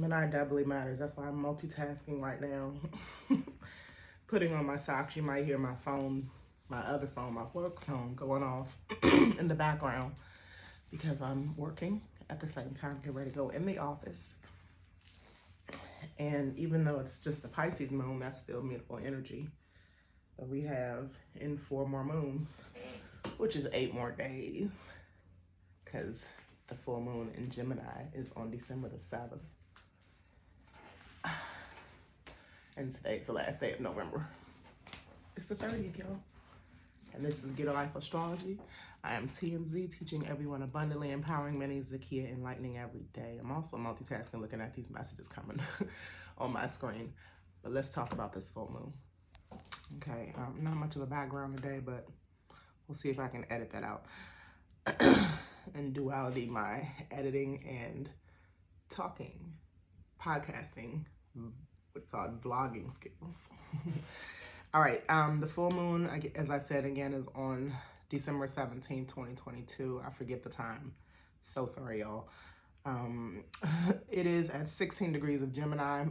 Gemini doubly matters. That's why I'm multitasking right now. Putting on my socks. You might hear my phone, my other phone, my work phone going off in the background because I'm working at the same time, getting ready to go in the office. And even though it's just the Pisces moon, that's still mutable energy that we have in 4 more moons, which is 8 more days, because the full moon in Gemini is on December the 7th. And today's the last day of November. It's the 30th, y'all. And this is Get a Life Astrology. I am TMZ, teaching everyone abundantly, empowering many, Zakia, enlightening every day. I'm also multitasking, looking at these messages coming on my screen. But let's talk about this full moon. Okay, not much of a background today, but we'll see if I can edit that out. And duality, my editing and talking, podcasting, what you call it, vlogging skills. All right, the full moon, as I said again, is on December 17, 2022. I forget the time. So sorry, y'all. It is at 16 degrees of Gemini.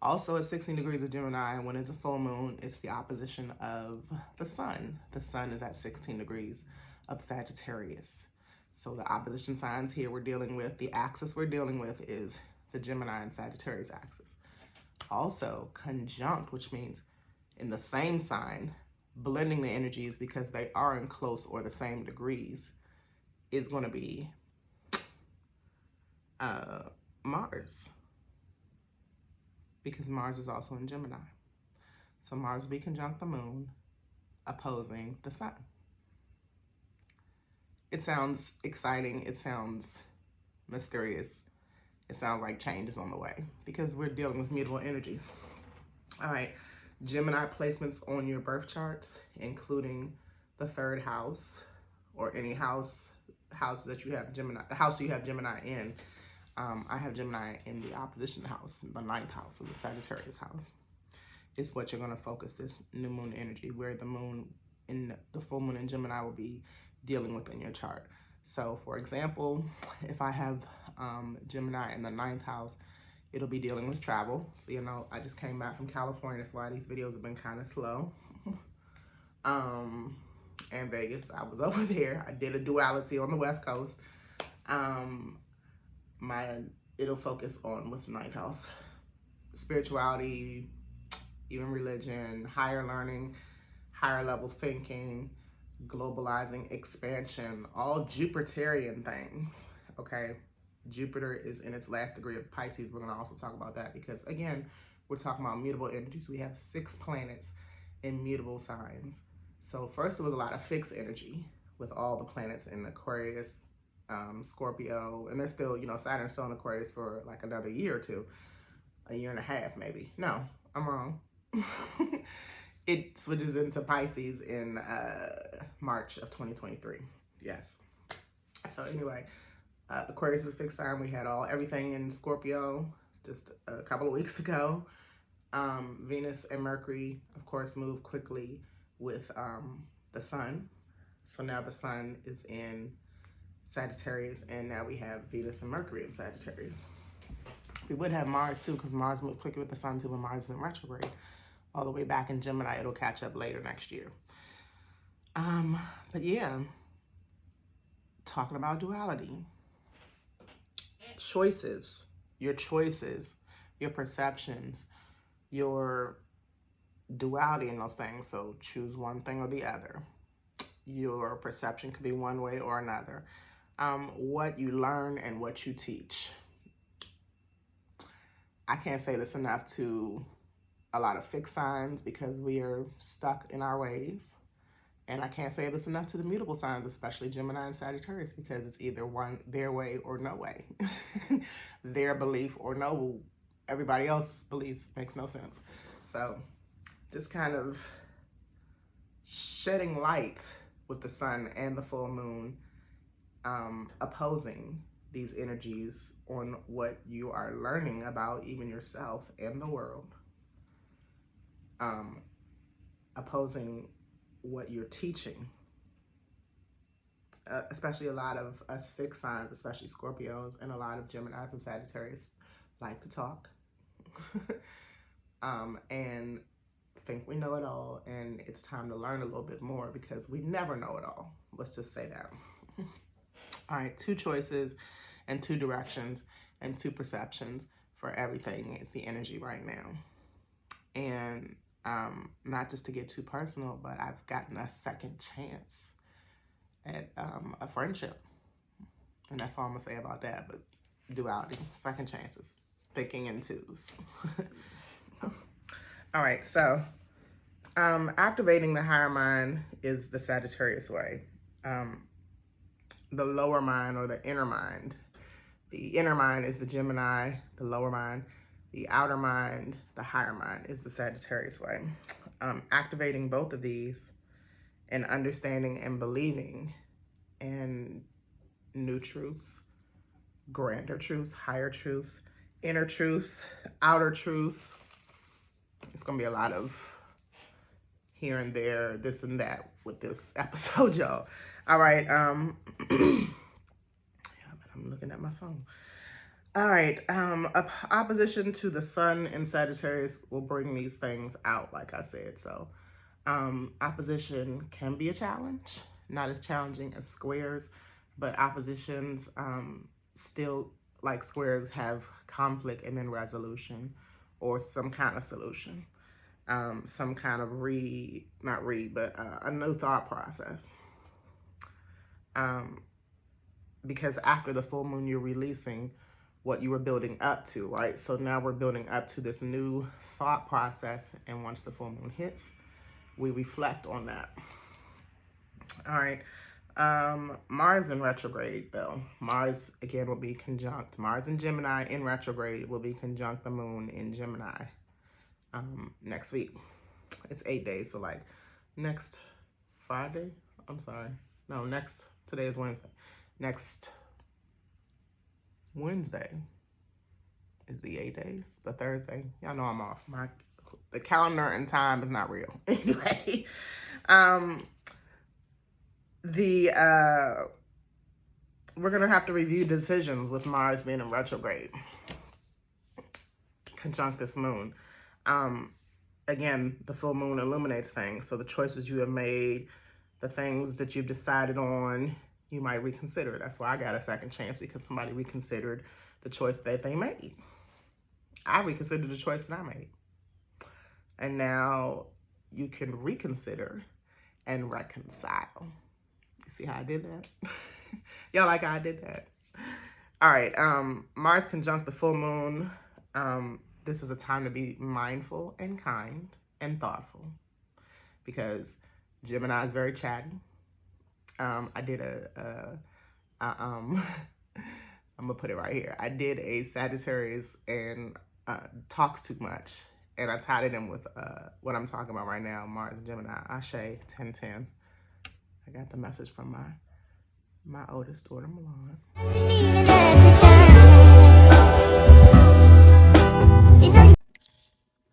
Also at 16 degrees of Gemini, when it's a full moon, it's the opposition of the sun. The sun is at 16 degrees of Sagittarius. So the opposition signs here we're dealing with, the axis we're dealing with is the Gemini and Sagittarius axis. Also conjunct, which means in the same sign, blending the energies because they are in close or the same degrees, is going to be Mars. Because Mars is also in Gemini. So Mars will be conjunct the moon, opposing the sun. It sounds exciting. It sounds mysterious. It sounds like change is on the way because we're dealing with mutable energies. All right, Gemini placements on your birth charts, including the 3rd house or any house that you have Gemini, the house you have Gemini in. I have Gemini in the opposition house, the 9th house of the Sagittarius house. It's what you're going to focus this new moon energy, where the moon in the full moon in Gemini will be dealing with in your chart. So for example, if I have Gemini in the 9th house, it'll be dealing with travel. So, you know, I just came back from California. That's why these videos have been kind of slow. And Vegas, I was over there. I did a duality on the West Coast. It'll focus on what's the 9th house. Spirituality, even religion, higher learning, higher level thinking, globalizing, expansion, all Jupiterian things, okay? Jupiter is in its last degree of Pisces. We're going to also talk about that because, again, we're talking about mutable energies. We have 6 planets in mutable signs. So first, it was a lot of fixed energy with all the planets in Aquarius, Scorpio, and they're still, you know, Saturn's still in Aquarius for like another year or two, a year and a half maybe. No, I'm wrong. It switches into Pisces in March of 2023. Yes. So anyway, Aquarius is a fixed sign. We had everything in Scorpio just a couple of weeks ago. Venus and Mercury, of course, move quickly with the sun. So now the sun is in Sagittarius, and now we have Venus and Mercury in Sagittarius. We would have Mars too, because Mars moves quicker with the sun too, when Mars is in retrograde. All the way back in Gemini, it'll catch up later next year. But yeah, talking about duality. Choices, your perceptions, your duality in those things. So choose one thing or the other. Your perception could be one way or another. What you learn and what you teach. I can't say this enough to a lot of fixed signs because we are stuck in our ways. And I can't say this enough to the mutable signs, especially Gemini and Sagittarius, because it's either their way or no way. Their belief or no, everybody else's beliefs makes no sense. So just kind of shedding light with the sun and the full moon, opposing these energies on what you are learning about even yourself and the world. Opposing what you're teaching. especially a lot of us fixed signs, especially Scorpios, and a lot of Geminis and Sagittarius like to talk and think we know it all, and it's time to learn a little bit more because we never know it all. Let's just say that. All right, 2 choices and 2 directions and 2 perceptions for everything is the energy right now. And not just to get too personal, but I've gotten a second chance at a friendship. And that's all I'm gonna say about that, but duality, second chances, thinking in 2s. All right, so activating the higher mind is the Sagittarius way. The lower mind or the inner mind. The inner mind is the Gemini, the lower mind. The outer mind, the higher mind, is the Sagittarius way. Activating both of these and understanding and believing in new truths, grander truths, higher truths, inner truths, outer truths. It's going to be a lot of here and there, this and that with this episode, y'all. All right. Yeah, but I'm looking at my phone. All right. Opposition to the sun in Sagittarius will bring these things out, like I said. So opposition can be a challenge, not as challenging as squares, but oppositions still, like squares, have conflict and then resolution or some kind of solution. Some kind of a new thought process. Because after the full moon, you're releasing what you were building up to, right? So now we're building up to this new thought process. And once the full moon hits, we reflect on that. All right. Mars in retrograde, though. Mars, again, will be conjunct. Mars in Gemini in retrograde will be conjunct the moon in Gemini next week. It's 8 days, so like next Friday. I'm sorry. No, today is Wednesday. Next Wednesday is the 8 days, the Thursday. Y'all know I'm off. The calendar and time is not real. Anyway, we're gonna have to review decisions with Mars being in retrograde, conjunct this moon. Again, the full moon illuminates things. So the choices you have made, the things that you've decided on, you might reconsider. That's why I got a second chance, because somebody reconsidered the choice that they made. I reconsidered the choice that I made. And now you can reconsider and reconcile. You see how I did that? Y'all like how I did that? All right, Mars conjunct the full moon. This is a time to be mindful and kind and thoughtful, because Gemini is very chatty. I did I'm gonna put it right here. I did a Sagittarius and talks too much, and I tied it in with what I'm talking about right now, Mars and Gemini. Ashe 1010. I got the message from my oldest daughter, Milan.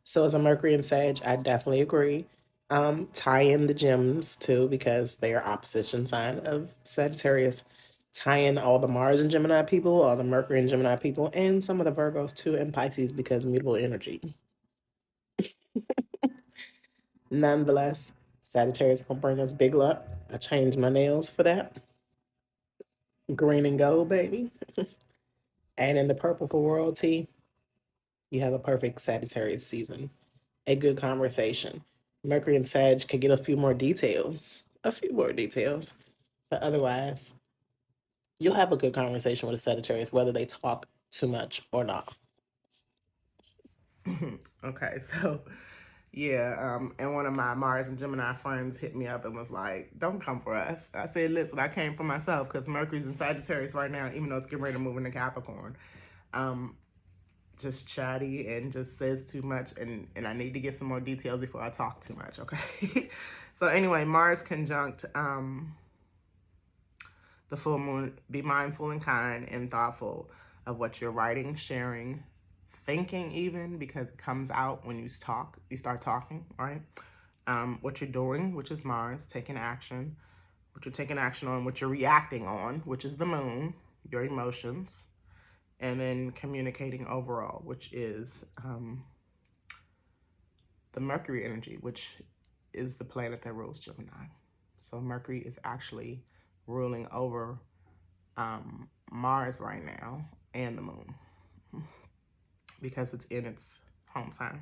So as a Mercury and Sag, I definitely agree. Tie in the gems too, because they are opposition sign of Sagittarius. Tie in all the Mars and Gemini people, all the Mercury and Gemini people, and some of the Virgos too, and Pisces, because mutable energy. Nonetheless, Sagittarius gonna bring us big luck. I changed my nails for that. Green and gold, baby. And in the purple for royalty, you have a perfect Sagittarius season. A good conversation. Mercury and Sag could get a few more details. But otherwise, you'll have a good conversation with a Sagittarius, whether they talk too much or not. Okay, so yeah, and one of my Mars and Gemini friends hit me up and was like, don't come for us. I said, listen, I came for myself, because Mercury's in Sagittarius right now, even though it's getting ready to move into Capricorn. Just chatty and just says too much, and I need to get some more details before I talk too much, okay? So anyway, Mars conjunct the full moon. Be mindful and kind and thoughtful of what you're writing, sharing, thinking even, because it comes out when you start talking, right? What you're doing, which is Mars, taking action, what you're taking action on, what you're reacting on, which is the moon, your emotions, and then communicating overall, which is the Mercury energy, which is the planet that rules Gemini. So Mercury is actually ruling over Mars right now and the moon because it's in its home sign.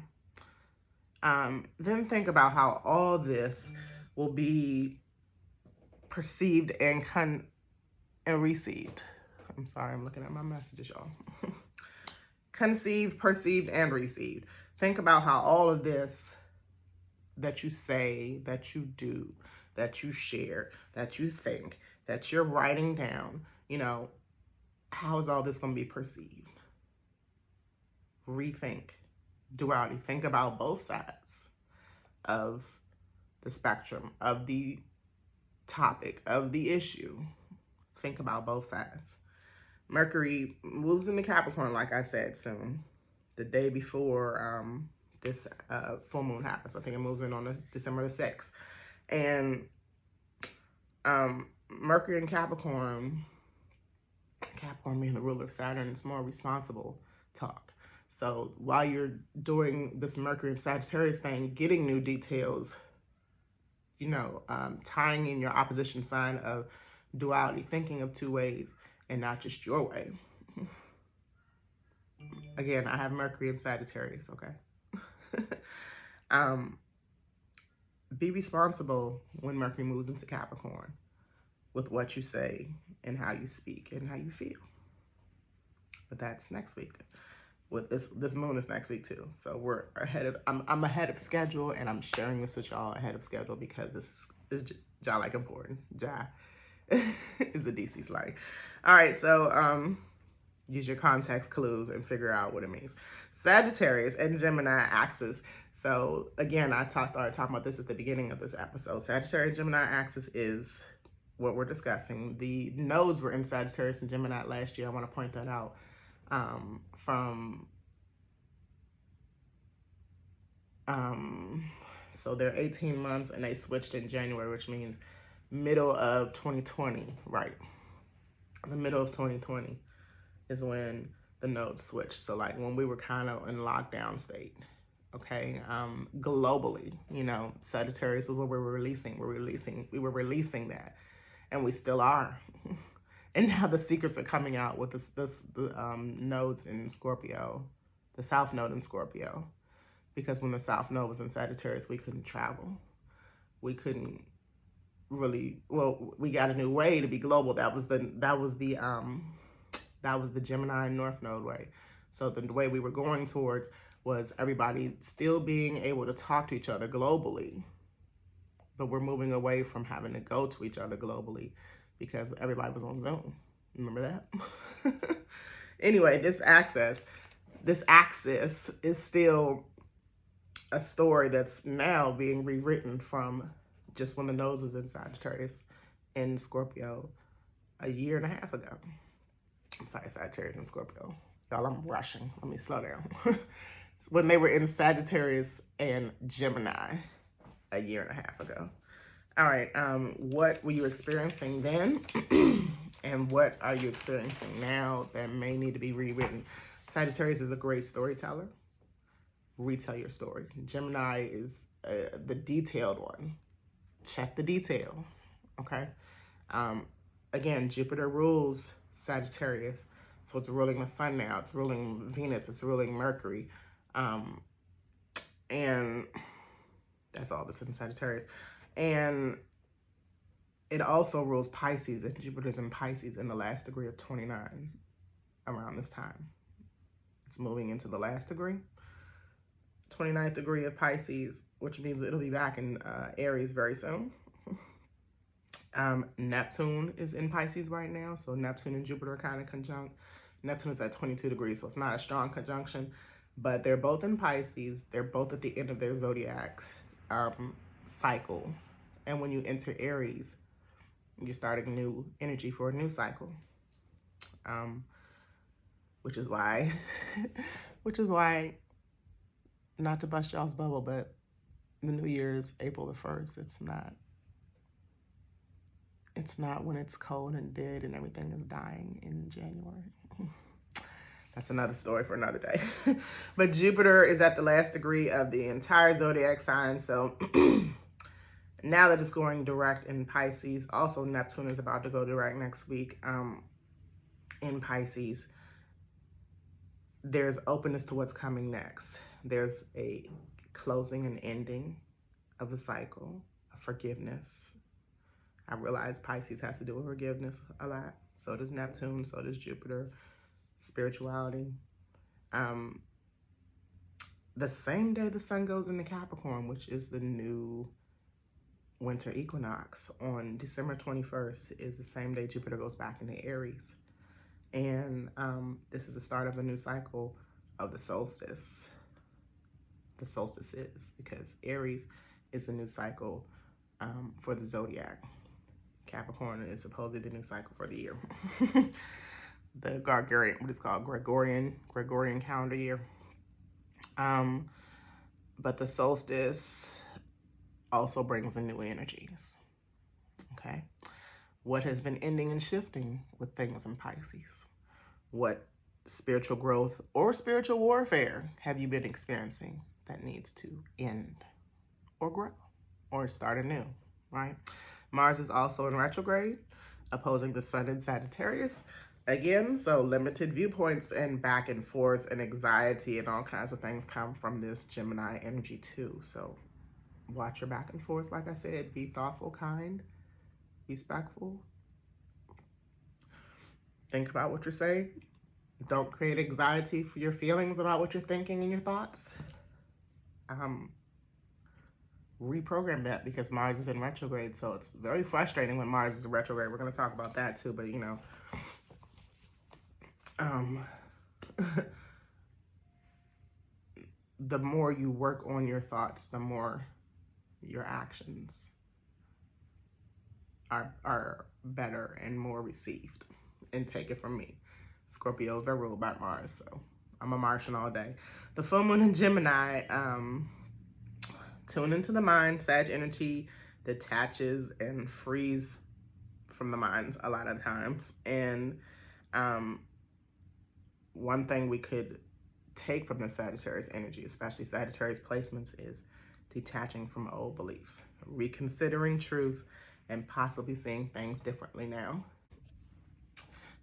Then think about how all this will be perceived and received. I'm sorry, I'm looking at my messages, y'all. Conceived, perceived, and received. Think about how all of this that you say, that you do, that you share, that you think, that you're writing down, you know, how is all this going to be perceived? Rethink. Duality. Think about both sides of the spectrum, of the topic, of the issue. Think about both sides. Mercury moves into Capricorn, like I said, soon. The day before this full moon happens. I think it moves in on December the 6th. And Mercury in Capricorn being the ruler of Saturn, it's more responsible talk. So while you're doing this Mercury and Sagittarius thing, getting new details, you know, tying in your opposition sign of duality, thinking of two ways and not just your way. Again, I have Mercury and Sagittarius, okay? Be responsible when Mercury moves into Capricorn with what you say and how you speak and how you feel. But that's next week. With this moon is next week too. So we're ahead of, I'm ahead of schedule, and I'm sharing this with y'all ahead of schedule because this is Ja like important. Ja is the DC slang. All right, so use your context clues and figure out what it means. Sagittarius and Gemini axis. So again, I started talking about this at the beginning of this episode. Sagittarius and Gemini axis is what we're discussing. The nodes were in Sagittarius and Gemini last year. I want to point that out. So they're 18 months and they switched in January, which means middle of 2020, right? The middle of 2020 is when the nodes switched. So like when we were kind of in lockdown state, okay? Globally, you know, Sagittarius was what we were releasing. We were releasing that, and we still are. And now the secrets are coming out with the nodes in Scorpio, the South Node in Scorpio. Because when the South Node was in Sagittarius, we couldn't travel. We couldn't really, well, we got a new way to be global. That was the Gemini North Node way. So the way we were going towards was everybody still being able to talk to each other globally. But we're moving away from having to go to each other globally because everybody was on Zoom. Remember that? Anyway, this axis is still a story that's now being rewritten from just when the nose was in Sagittarius in Scorpio a year and a half ago. I'm sorry, Sagittarius and Scorpio. Y'all, I'm rushing. Let me slow down. When they were in Sagittarius and Gemini a year and a half ago. All right, what were you experiencing then? And what are you experiencing now that may need to be rewritten? Sagittarius is a great storyteller. Retell your story. Gemini is the detailed one. Check the details, okay? Again, Jupiter rules Sagittarius, so it's ruling the sun now. It's ruling Venus. It's ruling Mercury. And that's all that's in Sagittarius. And it also rules Pisces, and Jupiter's in Pisces in the last degree of 29 around this time. It's moving into the last degree. 29th degree of Pisces, which means it'll be back in Aries very soon. Neptune is in Pisces right now, so Neptune and Jupiter are kind of conjunct. Neptune is at 22 degrees, so it's not a strong conjunction, but they're both in Pisces. They're both at the end of their zodiac cycle. And when you enter Aries, you're starting new energy for a new cycle. Which is why, not to bust y'all's bubble, but the new year is April the 1st. It's not It's not when it's cold and dead and everything is dying in January. That's another story for another day. But Jupiter is at the last degree of the entire zodiac sign. So now that it's going direct in Pisces, also Neptune is about to go direct next week in Pisces. There's openness to what's coming next. There's a closing and ending of a cycle, of forgiveness. I realize Pisces has to do with forgiveness a lot. So does Neptune, so does Jupiter. Spirituality. The same day the sun goes into Capricorn, which is the new winter equinox, on December 21st is the same day Jupiter goes back into Aries. And this is the start of a new cycle of the solstice. The solstice is, because Aries is the new cycle for the zodiac. Capricorn is supposedly the new cycle for the year. The Gregorian, what is called Gregorian calendar year. But the solstice also brings in new energies. Okay. What has been ending and shifting with things in Pisces? What spiritual growth or spiritual warfare have you been experiencing that needs to end or grow or start anew, right? Mars is also in retrograde, opposing the sun in Sagittarius. Again, so limited viewpoints and back and forth and anxiety and all kinds of things come from this Gemini energy too. So watch your back and forth. Like I said, be thoughtful, kind, respectful. Think about what you're saying. Don't create anxiety for your feelings about what you're thinking and your thoughts. Reprogram that, because Mars is in retrograde. So it's very frustrating when Mars is in retrograde. We're going to talk about that too, but you know, the more you work on your thoughts, the more your actions are better and more received. And take it from me, Scorpios are ruled by Mars, so I'm a Martian all day. The full moon in Gemini, tune into the mind. Sag energy detaches and frees from the mind a lot of times. And one thing we could take from the Sagittarius energy, especially Sagittarius placements, is detaching from old beliefs, reconsidering truths, and possibly seeing things differently now.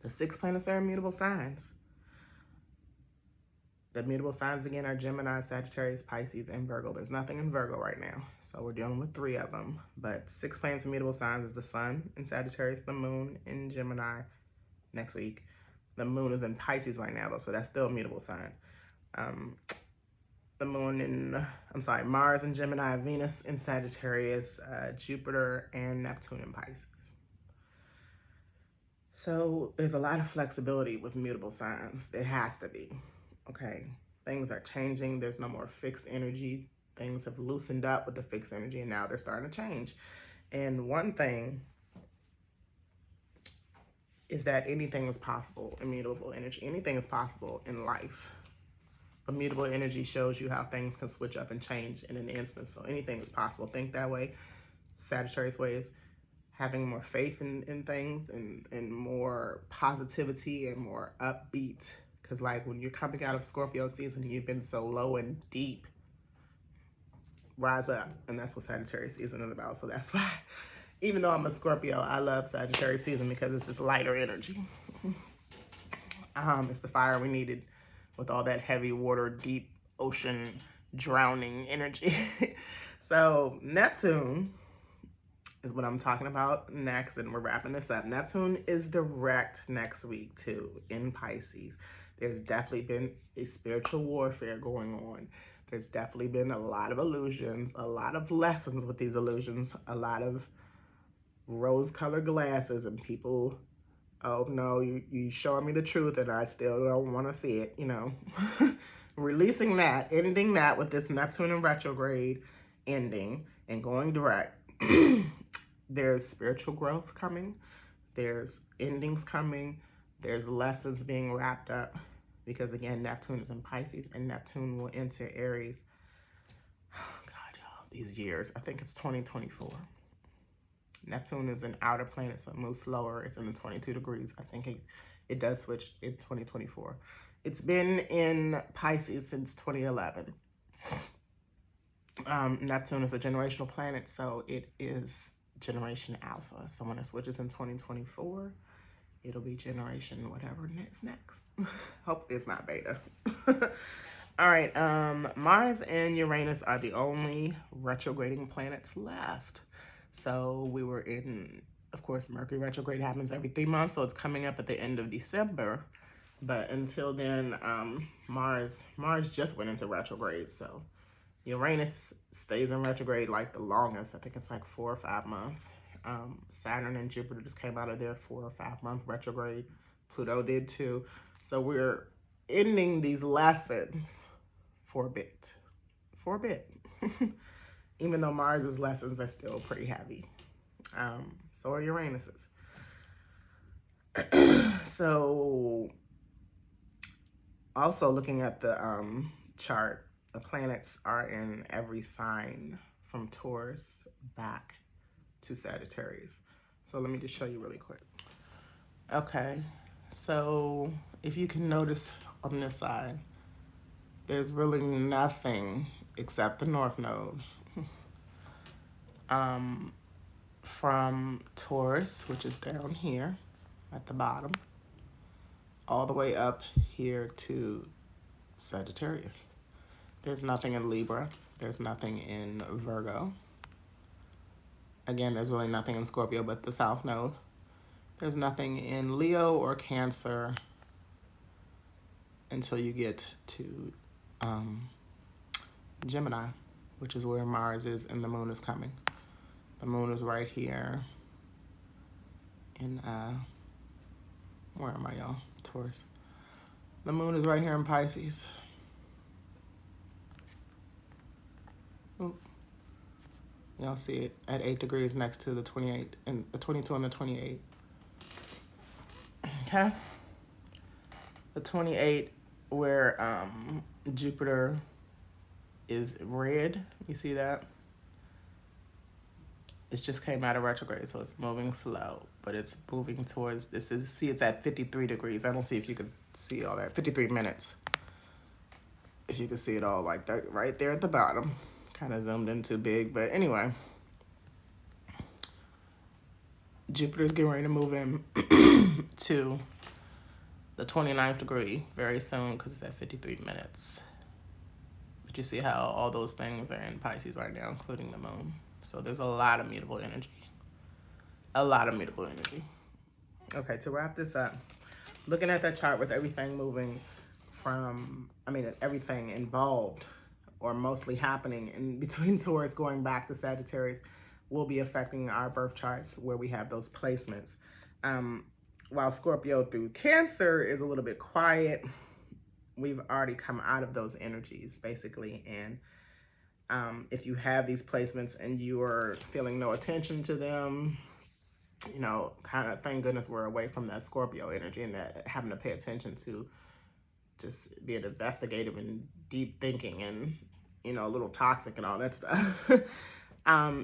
The 6 planetary mutable signs. The mutable signs again are Gemini, Sagittarius, Pisces, and Virgo. There's nothing in Virgo right now, so we're dealing with 3 of them. But 6 planets and mutable signs is the sun in Sagittarius, the moon in Gemini next week. The moon is in Pisces right now, though, so that's still a mutable sign. The moon in, Mars in Gemini, Venus in Sagittarius, Jupiter and Neptune in Pisces. So there's a lot of flexibility with mutable signs. There has to be, okay? Things are changing. There's no more fixed energy. Things have loosened up with the fixed energy, and now they're starting to change. And one thing is that anything is possible in mutable energy. Anything is possible in life. But mutable energy shows you how things can switch up and change in an instant. So anything is possible. Think that way. Sagittarius way is having more faith in things and more positivity and more upbeat. Because like when you're coming out of Scorpio season, you've been so low and deep, rise up. And that's what Sagittarius season is about. So that's why, even though I'm a Scorpio, I love Sagittarius season because it's just lighter energy. It's the fire we needed with all that heavy water, deep ocean, drowning energy. So Neptune is what I'm talking about next, and we're wrapping this up. Neptune is direct next week too in Pisces. There's definitely been a spiritual warfare going on. There's definitely been a lot of illusions, a lot of lessons with these illusions, a lot of rose-colored glasses and people, oh no, you showing me the truth and I still don't want to see it, you know. Releasing that, ending that with this Neptune in retrograde ending and going direct. There's spiritual growth coming. There's endings coming. There's lessons being wrapped up because, again, Neptune is in Pisces and Neptune will enter Aries. Oh, God, y'all, these years. I think it's 2024. Neptune is an outer planet, so it moves slower. It's in the 22 degrees. I think it does switch in 2024. It's been in Pisces since 2011. Neptune is a generational planet, so it is generation alpha. So when it switches in 2024, it'll be generation whatever next. Hopefully it's not beta. All right, Mars and Uranus are the only retrograding planets left. So we were in, of course, Mercury retrograde happens every 3 months, so it's coming up at the end of December. But until then, Mars just went into retrograde, so Uranus stays in retrograde like the longest. I think it's like 4 or 5 months. Saturn and Jupiter just came out of their 4 or 5 month retrograde. Pluto did too. So we're ending these lessons for a bit. Even though Mars's lessons are still pretty heavy. So are Uranus's. So also looking at the chart, the planets are in every sign from Taurus back to Sagittarius. So let me just show you really quick. Okay, so if you can notice on this side, there's really nothing except the North Node. From Taurus, which is down here at the bottom, all the way up here to Sagittarius. There's nothing in Libra. There's nothing in Virgo. Again, there's really nothing in Scorpio but the South Node. There's nothing in Leo or Cancer until you get to Gemini, which is where Mars is and the moon is coming. The moon is right here in, where am I, y'all? Taurus. The moon is right here in Pisces. Oop. Y'all see it at 8 degrees next to the 28 and the 22 and the 28. Okay. The 28 where Jupiter is red. You see that? It just came out of retrograde, so it's moving slow, but it's moving towards, see, it's at 53 degrees. I don't see if you could see all that. 53 minutes. If you could see it all like that right there at the bottom. Kind of zoomed in too big, but anyway. Jupiter's getting ready to move in to the 29th degree very soon because it's at 53 minutes. But you see how all those things are in Pisces right now, including the moon. So there's a lot of mutable energy. Okay, to wrap this up, looking at that chart with everything moving from, everything involved or mostly happening in between Taurus going back to Sagittarius will be affecting our birth charts where we have those placements. While Scorpio through Cancer is a little bit quiet, we've already come out of those energies basically. And if you have these placements and you are feeling no attention to them, kind of thank goodness we're away from that Scorpio energy and that having to pay attention to just being investigative and deep thinking and, a little toxic and all that stuff.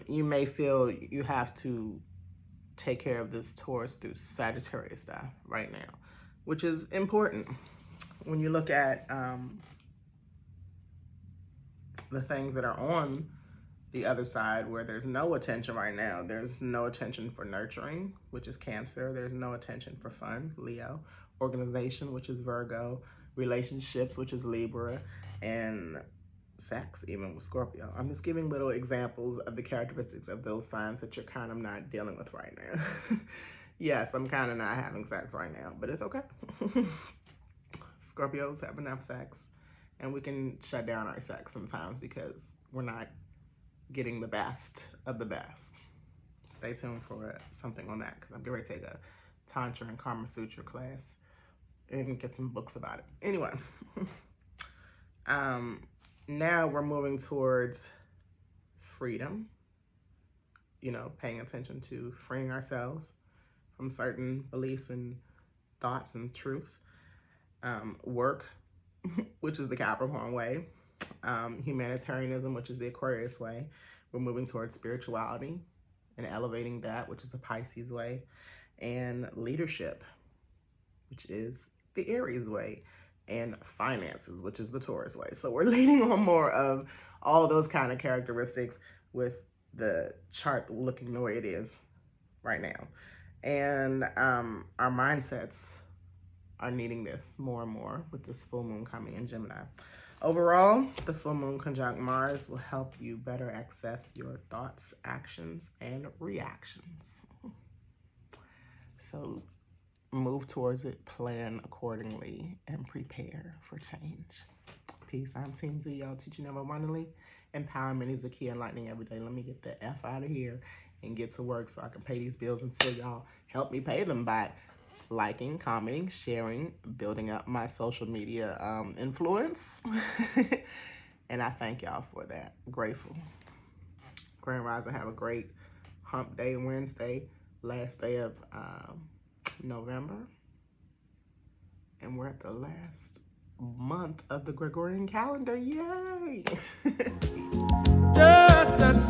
You may feel you have to take care of this Taurus through Sagittarius stuff right now, which is important. When you look at the things that are on the other side where there's no attention right now, there's no attention for nurturing, which is Cancer. There's no attention for fun, Leo. Organization, which is Virgo. Relationships, which is Libra. And sex, even with Scorpio. I'm just giving little examples of the characteristics of those signs that you're kind of not dealing with right now. Yes, I'm kind of not having sex right now, but it's okay. Scorpios have enough sex, and we can shut down our sex sometimes because we're not getting the best of the best. Stay tuned for something on that because I'm getting ready to take a Tantra and Kama Sutra class and get some books about it. Anyway, now we're moving towards freedom, paying attention to freeing ourselves from certain beliefs and thoughts and truths. Work, which is the Capricorn way. Humanitarianism, which is the Aquarius way. We're moving towards spirituality, and elevating that, which is the Pisces way, and leadership, which is the Aries way, and finances, which is the Taurus way. So we're leaning on more of all those kind of characteristics with the chart looking the way it is right now. And our mindsets are needing this more and more with this full moon coming in Gemini. Overall, the full moon conjunct Mars will help you better access your thoughts, actions, and reactions. So move towards it, plan accordingly, and prepare for change. Peace. I'm Team Z, y'all teaching them abundantly. Empowerment is the key, enlightening every day. Let me get the F out of here and get to work so I can pay these bills until y'all help me pay them by liking, commenting, sharing, building up my social media influence. And I thank y'all for that. Grateful. Grand Rising, have a great hump day Wednesday, last day of November. And we're at the last month of the Gregorian calendar. Yay! Just a